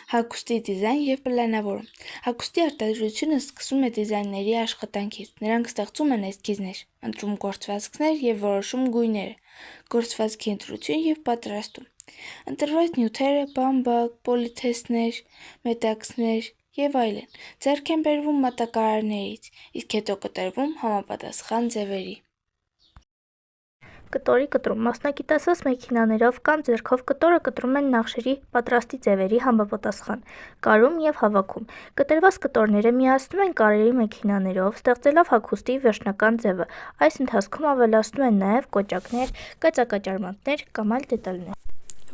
Հագուստի դիզայն և պլանավորում։ Հագուստի արտադրությունը սկսում է դիզայներների աշխատանքից։ Նրանք ստեղծում են էսքիզներ, ընտրում գործվածքներ և որոշում գույները, գործվածքի ընտրություն և պատրաստում։ Ընտրված նյութերը բամբակ, պոլիեստեր, մետաքսներ և այլն ձեռք են բերվում մատակարարներից, իսկ հետո կտրվում համապատասխան ձևերի։ Կտորի կտրում։ Մասնագիտացված մեքենաներով կամ ձեռքով կտորը կտրում են նախշերի պատրաստի ձևերի համապատասխան, կարում և հավաքում։ Կտրված կտորները միացնում են կարերի մեքենաներով, ստեղծելով հագուստի վերջնական ձևը։ Այս ընթացքում ավելացնում են նաև կոճակներ, կծակաճարմանքներ կամ այլ դետալներ։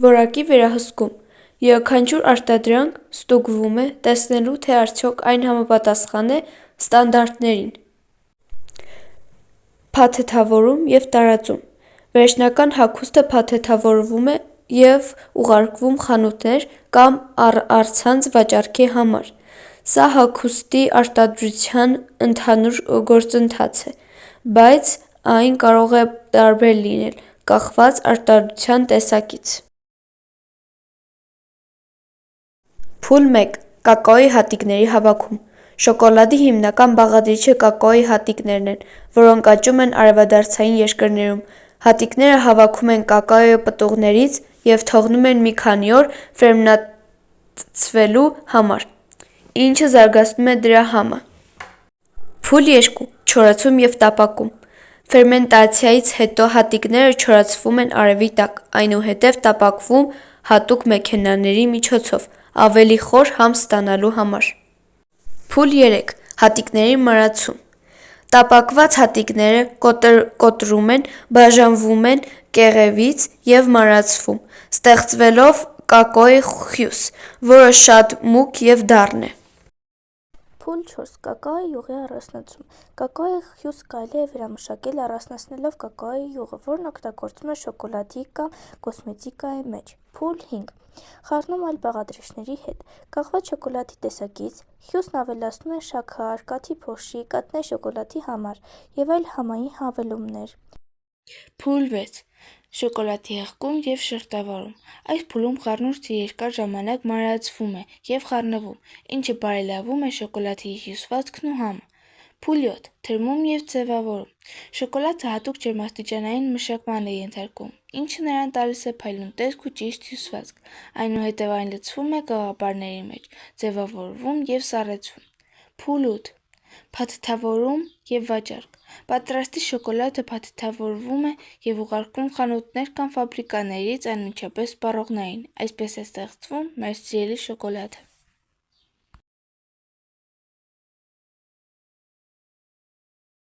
Որակի վերահսկում։ Յուրաքանչյուր արտադրանք ստուգվում է, տեսնելու, թե արդյոք այն համապատասխան է ստանդարտներին։ Փաթեթավորում և տարածում։ Վերջնական հագուստը փաթեթավորվում է և ուղարկվում խանութներ կամ առցանց վաճառքի համար։ Սա հագուստի արտադրության ընդհանուր գործընթաց է, բայց այն կարող է տարբեր լինել՝ կախված արտադրության տեսակից։ Փուլ 1. Կակաոյի հատիկների հավաքում։ Շոկոլադի հիմնական բաղադրիչը կակաոյի հատիկներն են, որոնք աճում են արևադարձային երկրներում։ Հատիկները հավաքում են կակաո պտուղներից և թողնում են մի քանի օր ֆերմենտացվելու համար, ինչը զարգացնում է դրա համը։ Փուլ 2. Չորացում և տապակում։ Ֆերմենտացիայից հետո հատիկները չորացվում են արևի տակ, այնուհետև տապակվում հատուկ մեքենաների միջոցով՝ ավելի խոր համ ստանալու համար։ Փուլ 3. Հատիկների մրացում։ Տապակված հատիկները կոտրում են, բաժանվում են կեղևից և մարացվում, ստեղծվելով կակաոյի խյուս, որը շատ մուգ և դառն է։ Փուլ 4. Կակաոյի յուղի առանձնացում։ Կակաոյի խյուսը կարելի է վերամշակել՝ առանձնացնելով կակաոյի յուղը, որն օգտագործվում է շոկոլադի կամ կոսմետիկայի մեջ։ Փուլ 5. Խառնում այլ բաղադրիչների հետ։ Կախված շոկոլադի տեսակից, խյուսն ավելացնում են շաքար, կաթի փոշի, կաթնե շոկոլադի համար և այլ համային հավելումներ։ Փուլ 6. Շոկոլադի հղկում և շերտավորում։ Այս փուլում խառնուրդը երկար ժամանակ մարացվում է և խառնվում, ինչը բարելավում է շոկոլադի հյուսվածքն ու համը։ Փուլ 7. Թրմում և ձևավորում։ Շոկոլադը հատուկ ջերմաստիճանային մշակման է ենթարկվում, ինչը նրան տալիս է փայլուն տեսք ու ճիշտ հյուսվածք։ Այնուհետև այն լցվում է կաղապարների մեջ, ձևավորվում և սառեցվում։ Փուլ 8. Փաթեթավորում և վաճառք։ Պատրաստի շոկոլադը փաթեթավորվում է և ուղարկվում խանութներ կամ ֆաբրիկաներից անմիջապես սպառողներին։ Այսպես է ստեղծվում մեր սիրելի շոկոլադը։